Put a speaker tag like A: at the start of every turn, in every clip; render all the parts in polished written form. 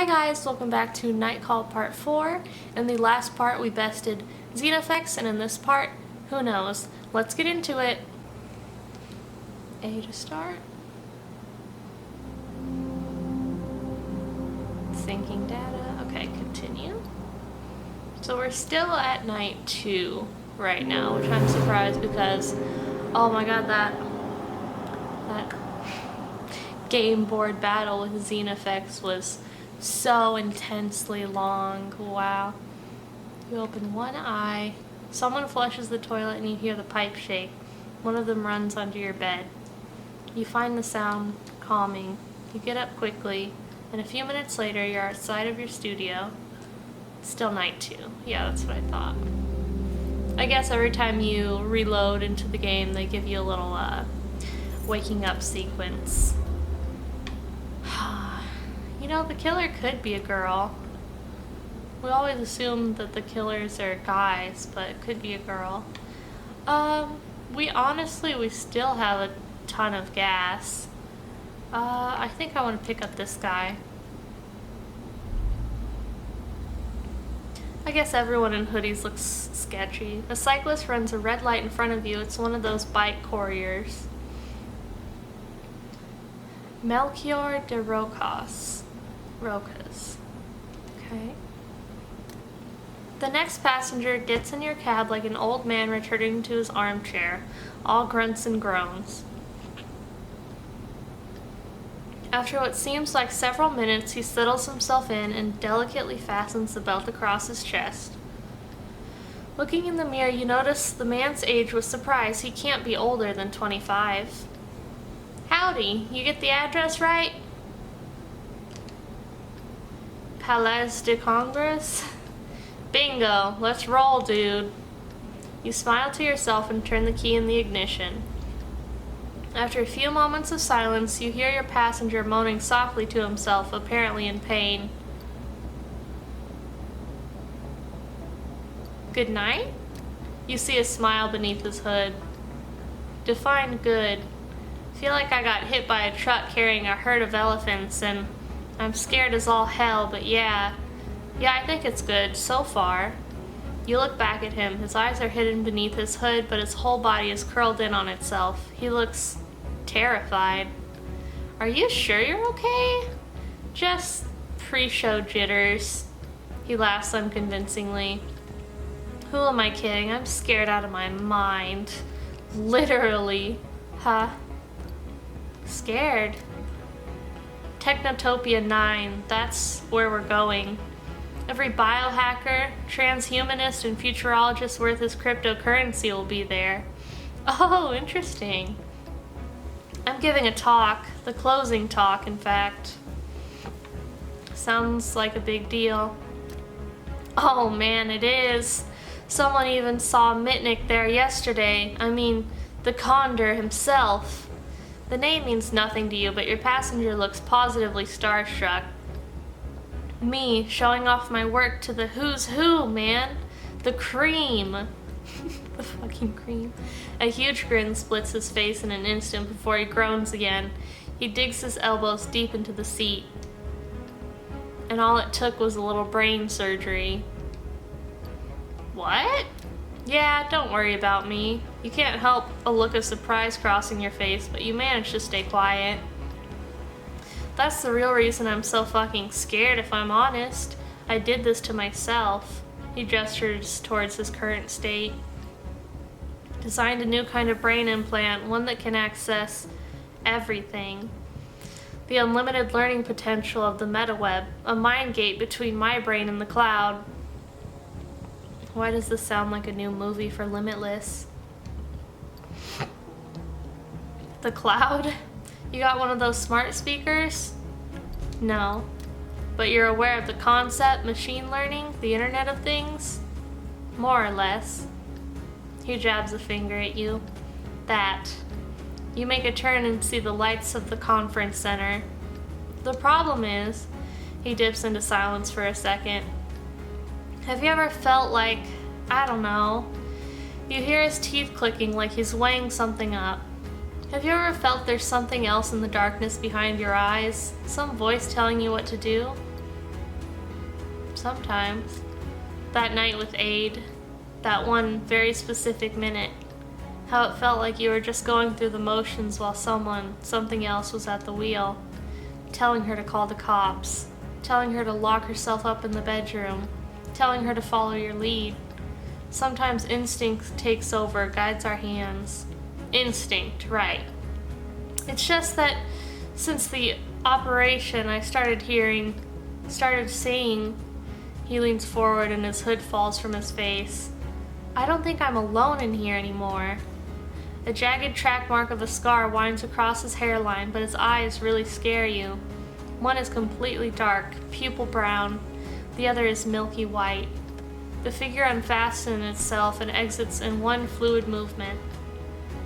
A: guys, welcome back to Night Call Part 4. In the last part we bested Xenofex, and in this part, who knows? Let's get into it. A to start. Syncing data. Okay, continue. So we're still at night 2 right now, which I'm surprised because, oh my god, that game board battle with Xenofex was so intensely long. Wow. You open one eye, someone flushes the toilet and you hear the pipe shake. One of them runs under your bed. You find the sound calming. You get up quickly, and a few minutes later you're outside of your studio. Still night 2. Yeah, that's what I thought. I guess every time you reload into the game they give you a little waking up sequence. You know, the killer could be a girl. We always assume that the killers are guys, but it could be a girl. We still have a ton of gas. I think I want to pick up this guy. I guess everyone in hoodies looks sketchy. A cyclist runs a red light in front of you. It's one of those bike couriers. Melchior de Rocas. Okay. The next passenger gets in your cab like an old man returning to his armchair, all grunts and groans. After what seems like several minutes, he settles himself in and delicately fastens the belt across his chest. Looking in the mirror, you notice the man's age with surprise. He can't be older than 25. Howdy, you get the address right? Palais de Congrès? Bingo, let's roll, dude. You smile to yourself and turn the key in the ignition. After a few moments of silence, you hear your passenger moaning softly to himself, apparently in pain. Good night? You see a smile beneath his hood. Define good. Feel like I got hit by a truck carrying a herd of elephants, and I'm scared as all hell, but yeah, I think it's good, so far. You look back at him. His eyes are hidden beneath his hood, but his whole body is curled in on itself. He looks terrified. Are you sure you're okay? Just pre-show jitters. He laughs unconvincingly. Who am I kidding? I'm scared out of my mind. Literally. Huh? Scared? Technotopia 9, that's where we're going. Every biohacker, transhumanist, and futurologist worth his cryptocurrency will be there. Oh, interesting. I'm giving a talk, the closing talk, in fact. Sounds like a big deal. Oh man, it is. Someone even saw Mitnick there yesterday. I mean, the Condor himself. The name means nothing to you, but your passenger looks positively starstruck. Me, showing off my work to the who's who, man. The cream. The fucking cream. A huge grin splits his face in an instant before he groans again. He digs his elbows deep into the seat. And all it took was a little brain surgery. What? Yeah, don't worry about me. You can't help a look of surprise crossing your face, but you managed to stay quiet. That's the real reason I'm so fucking scared, if I'm honest. I did this to myself. He gestures towards his current state. Designed a new kind of brain implant, one that can access everything. The unlimited learning potential of the metaweb, a mind gate between my brain and the cloud. Why does this sound like a new movie for Limitless? The cloud? You got one of those smart speakers? No. But you're aware of the concept, machine learning, the Internet of Things? More or less. He jabs a finger at you. That. You make a turn and see the lights of the conference center. The problem is, he dips into silence for a second. Have you ever felt like, I don't know, you hear his teeth clicking like he's weighing something up? Have you ever felt there's something else in the darkness behind your eyes? Some voice telling you what to do? Sometimes. That night with Aid, that one very specific minute, how it felt like you were just going through the motions while something else was at the wheel, telling her to call the cops, telling her to lock herself up in the bedroom, telling her to follow your lead. Sometimes instinct takes over, guides our hands. Instinct, right. It's just that since the operation, I started seeing. He leans forward and his hood falls from his face. I don't think I'm alone in here anymore. A jagged track mark of a scar winds across his hairline, but his eyes really scare you. One is completely dark, pupil brown. The other is milky white. The figure unfastens itself and exits in one fluid movement.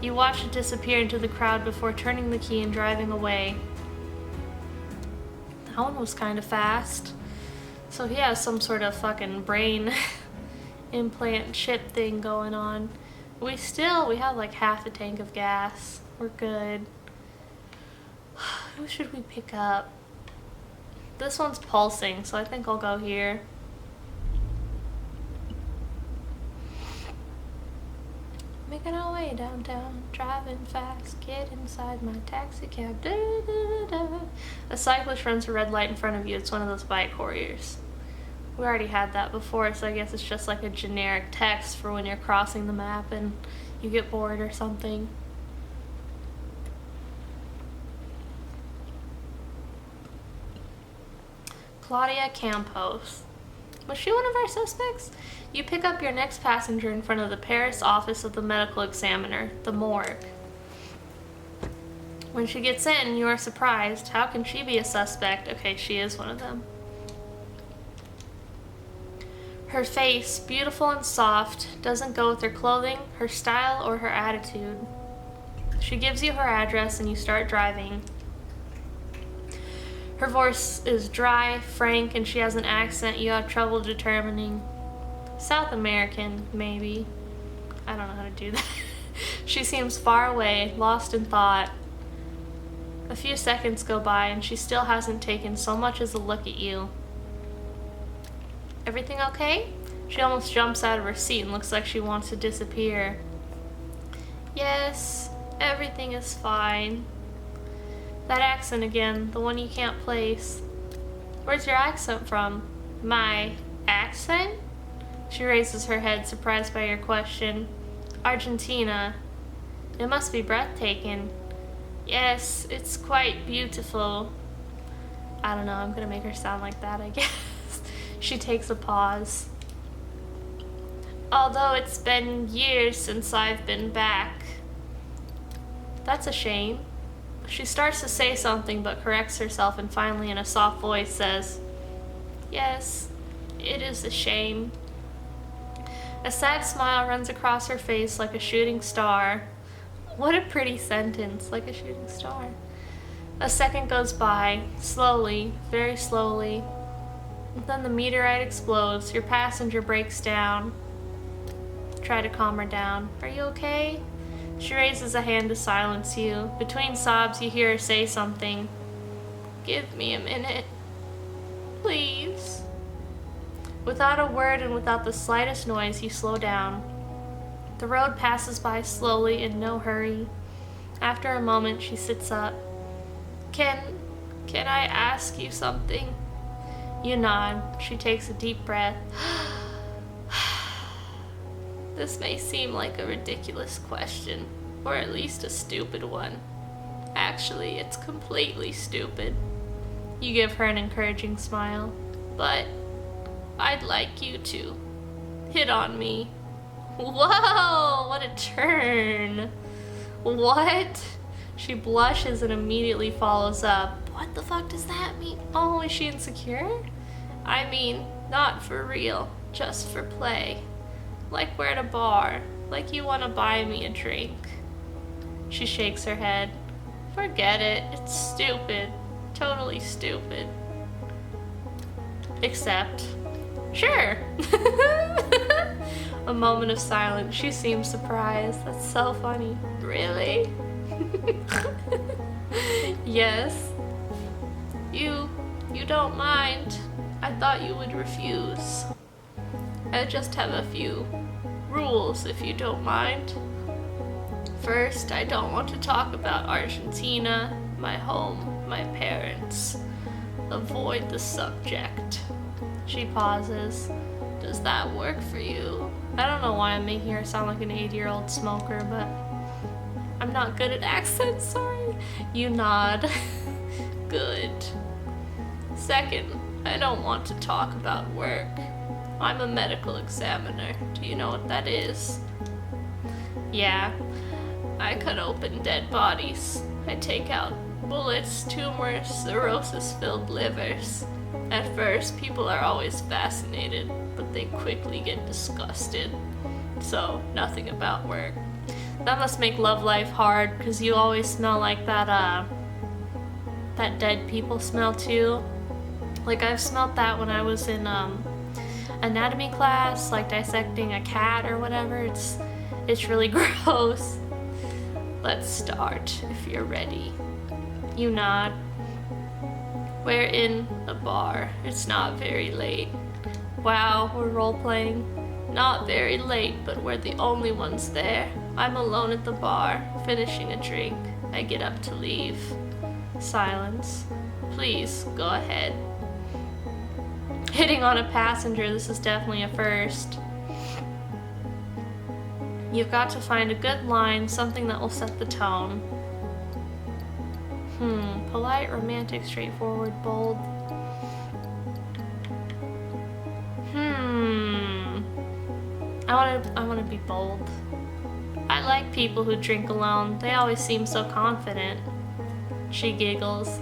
A: You watch it disappear into the crowd before turning the key and driving away. That one was kind of fast. So he has some sort of fucking brain implant chip thing going on. We have like half a tank of gas. We're good. Who should we pick up? This one's pulsing, so I think I'll go here. Making our way downtown, driving fast, get inside my taxi cab. Da, da, da. A cyclist runs a red light in front of you. It's one of those bike couriers. We already had that before, so I guess it's just like a generic text for when you're crossing the map and you get bored or something. Claudia Campos. Was she one of our suspects? You pick up your next passenger in front of the Paris office of the medical examiner, the morgue. When she gets in, you are surprised. How can she be a suspect? Okay, she is one of them. Her face, beautiful and soft, doesn't go with her clothing, her style, or her attitude. She gives you her address and you start driving. Her voice is dry, frank, and she has an accent you have trouble determining. South American, maybe. I don't know how to do that. She seems far away, lost in thought. A few seconds go by and she still hasn't taken so much as a look at you. Everything okay? She almost jumps out of her seat and looks like she wants to disappear. Yes, everything is fine. That accent again, the one you can't place. Where's your accent from? My accent? She raises her head, surprised by your question. Argentina. It must be breathtaking. Yes, it's quite beautiful. I don't know, I'm gonna make her sound like that, I guess. She takes a pause. Although it's been years since I've been back. That's a shame. She starts to say something but corrects herself and finally in a soft voice says, Yes, it is a shame. A sad smile runs across her face like a shooting star. What a pretty sentence, like a shooting star. A second goes by, slowly, very slowly. Then the meteorite explodes, your passenger breaks down. Try to calm her down. Are you okay? She raises a hand to silence you. Between sobs, you hear her say something. Give me a minute. Please. Without a word and without the slightest noise, you slow down. The road passes by slowly in no hurry. After a moment, she sits up. Can I ask you something? You nod. She takes a deep breath. This may seem like a ridiculous question, or at least a stupid one. Actually, it's completely stupid. You give her an encouraging smile. But I'd like you to hit on me. Whoa, what a turn. What? She blushes and immediately follows up. What the fuck does that mean? Oh, is she insecure? I mean, not for real, just for play. Like we're at a bar, like you want to buy me a drink. She shakes her head. Forget it, it's stupid. Totally stupid. Except, sure. A moment of silence. She seems surprised. That's so funny. Really? Yes. You don't mind. I thought you would refuse. I just have a few rules, if you don't mind. First, I don't want to talk about Argentina, my home, my parents. Avoid the subject. She pauses. Does that work for you? I don't know why I'm making her sound like an 80-year-old smoker, but I'm not good at accents, sorry. You nod. Good. Second, I don't want to talk about work. I'm a medical examiner. Do you know what that is? Yeah. I cut open dead bodies. I take out bullets, tumors, cirrhosis-filled livers. At first, people are always fascinated, but they quickly get disgusted. So, nothing about work. That must make love life hard, because you always smell like that dead people smell too. Like, I've smelled that when I was in anatomy class, like dissecting a cat or whatever. It's really gross. Let's start, if you're ready. You nod. We're in a bar. It's not very late. Wow, we're role-playing. Not very late, but we're the only ones there. I'm alone at the bar, finishing a drink. I get up to leave. Silence. Please, go ahead. Hitting on a passenger, this is definitely a first. You've got to find a good line, something that will set the tone. Polite, romantic, straightforward, bold. I wanna be bold. I like people who drink alone. They always seem so confident. She giggles.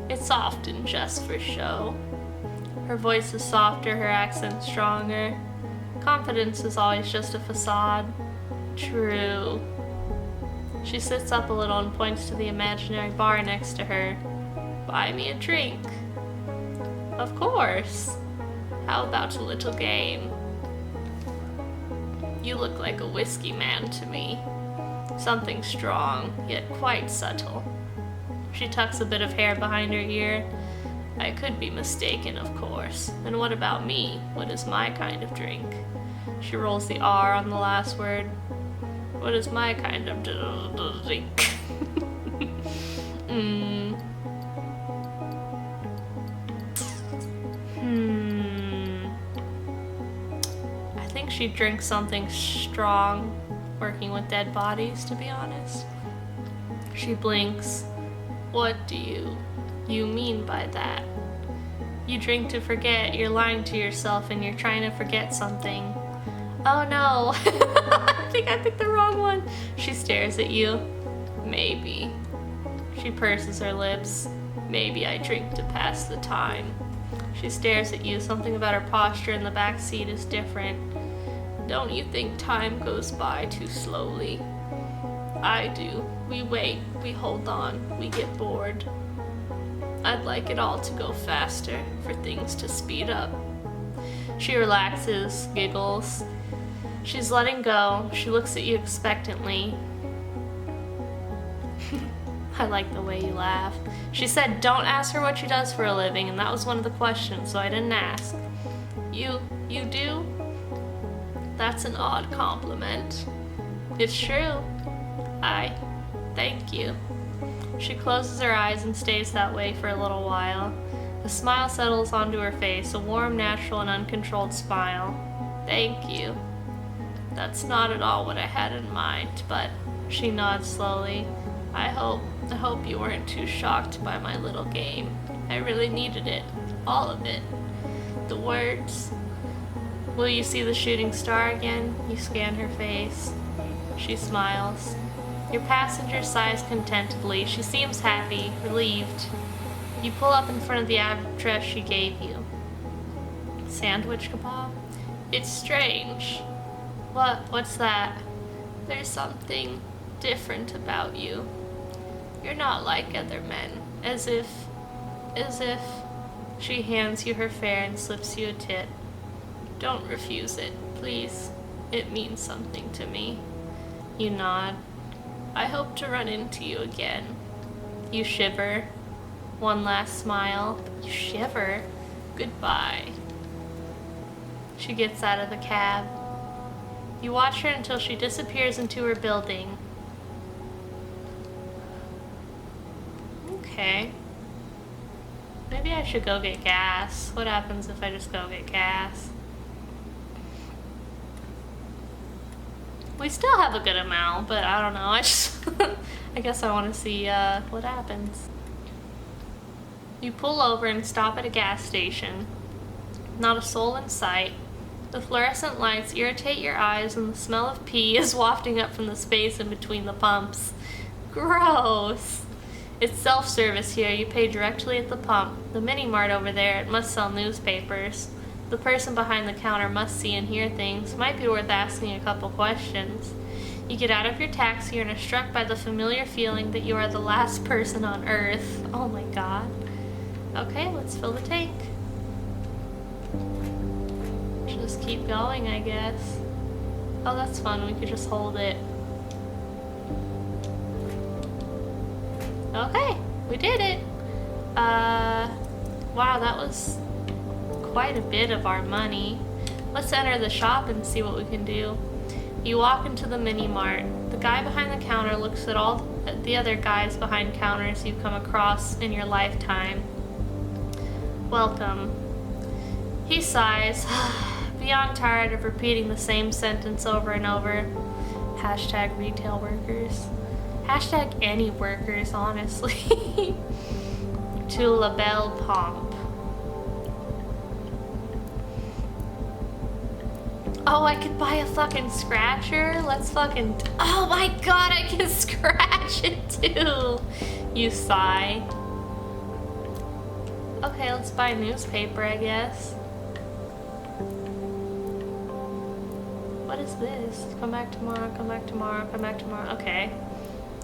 A: It's often just for show. Her voice is softer, her accent stronger. Confidence is always just a facade. True. She sits up a little and points to the imaginary bar next to her. Buy me a drink. Of course. How about a little game? You look like a whiskey man to me. Something strong, yet quite subtle. She tucks a bit of hair behind her ear. I could be mistaken, of course. And what about me? What is my kind of drink? She rolls the R on the last word. What is my kind of drink? I think she drinks something strong, working with dead bodies, to be honest. She blinks. What do you mean by that? You drink to forget, you're lying to yourself, and you're trying to forget something. Oh no, I think I picked the wrong one. She stares at you. Maybe. She purses her lips. Maybe I drink to pass the time. She stares at you. Something about her posture in the back seat is different. Don't you think time goes by too slowly? I do. We wait, we hold on, we get bored. I'd like it all to go faster, for things to speed up. She relaxes, giggles. She's letting go. She looks at you expectantly. I like the way you laugh. She said don't ask her what she does for a living, and that was one of the questions, so I didn't ask. You do? That's an odd compliment. It's true. Thank you. She closes her eyes and stays that way for a little while. A smile settles onto her face, a warm, natural, and uncontrolled smile. Thank you. That's not at all what I had in mind, but she nods slowly. I hope you weren't too shocked by my little game. I really needed it. All of it. The words. Will you see the shooting star again? You scan her face. She smiles. Your passenger sighs contentedly. She seems happy, relieved. You pull up in front of the address she gave you. Sandwich kebab? It's strange. What's that? There's something different about you. You're not like other men. As if... She hands you her fare and slips you a tip. Don't refuse it, please. It means something to me. You nod. I hope to run into you again. You shiver. One last smile. You shiver. Goodbye. She gets out of the cab. You watch her until she disappears into her building. Okay. Maybe I should go get gas. What happens if I just go get gas? We still have a good amount, but I don't know. I guess I want to see what happens. You pull over and stop at a gas station. Not a soul in sight. The fluorescent lights irritate your eyes and the smell of pee is wafting up from the space in between the pumps. Gross! It's self-service here. You pay directly at the pump. The mini-mart over there, it must sell newspapers. The person behind the counter must see and hear things. Might be worth asking a couple questions. You get out of your taxi and are struck by the familiar feeling that you are the last person on Earth. Oh my god. Okay, let's fill the tank. Just keep going, I guess. Oh, that's fun. We could just hold it. Okay, we did it. Wow, that was quite a bit of our money. Let's enter the shop and see what we can do. You walk into the mini-mart. The guy behind the counter looks at all the other guys behind counters you've come across in your lifetime. Welcome. He sighs, beyond tired of repeating the same sentence over and over. Hashtag retail workers. Hashtag any workers, honestly. To La Belle Pompe. Oh, I could buy a fucking scratcher? Let's fucking... Oh my god, I can scratch it too! You sigh. Okay, let's buy a newspaper, I guess. What is this? Come back tomorrow, come back tomorrow, come back tomorrow. Okay.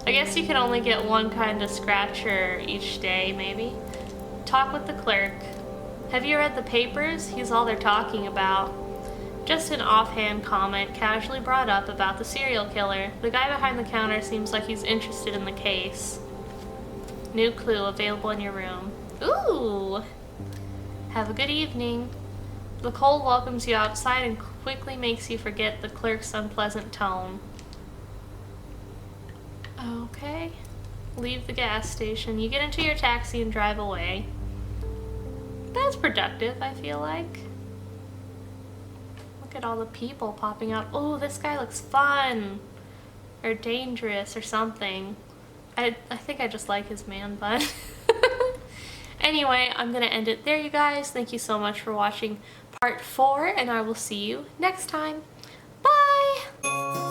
A: I guess you can only get one kind of scratcher each day, maybe. Talk with the clerk. Have you read the papers? He's all they're talking about. Just an offhand comment casually brought up about the serial killer. The guy behind the counter seems like he's interested in the case. New clue available in your room. Ooh! Have a good evening. The cold welcomes you outside and quickly makes you forget the clerk's unpleasant tone. Okay. Leave the gas station. You get into your taxi and drive away. That's productive, I feel like. Look at all the people popping up. Oh, this guy looks fun. Or dangerous or something. I think I just like his man bun. Anyway, I'm going to end it there, you guys. Thank you so much for watching part 4, and I will see you next time. Bye!